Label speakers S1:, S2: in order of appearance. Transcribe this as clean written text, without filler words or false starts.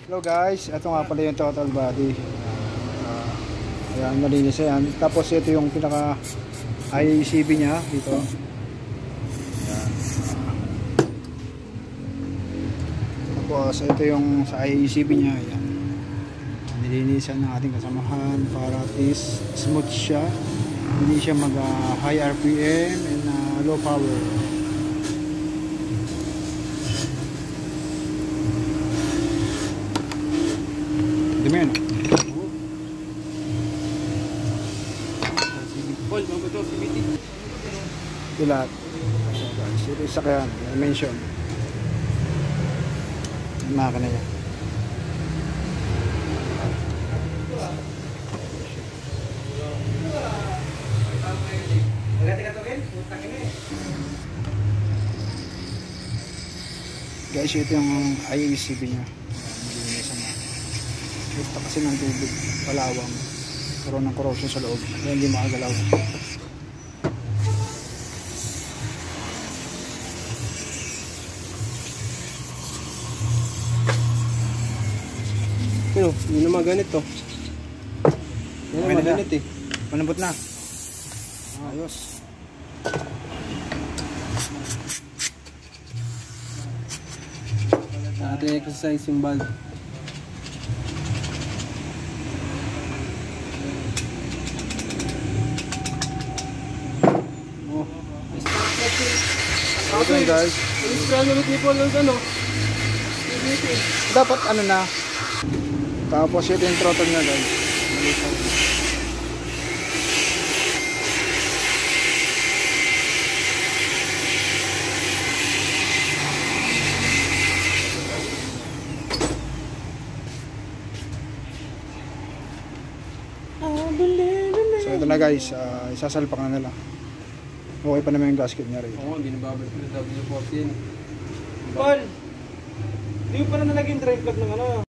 S1: Hello guys, ito nga pala yung total body. Ayan, malinis yan. Tapos ito yung pinaka ICB nya dito. Ayan. Tapos ito yung sa ICB nya. Ayan. Nilinisan ng ating kasamahan para at least smooth siya. Hindi siya mag high RPM and low power. Dumi na. Ito lahat. Ito isa kaya mention yung makina niya. Guys, ito yung IACB nya. Ito kasi ng tubig, palawang, karoon ng corrosion sa loob, kaya hindi makagalaw.
S2: Pero, hindi na maganit to. Hindi na maganit eh.
S1: Malambot na. Ayos.
S2: Sa ating exercise yung bag.
S1: Okay guys. Dapat ano na. Tapos ito yung throttle nya guys. So ito na guys, isasalpak na nila. Okay pa naman yung gasket niya rin.
S2: Oo, hindi nababalik na W14.
S3: Paul! Hindi mo pa na nalagyan drive plug ng ano?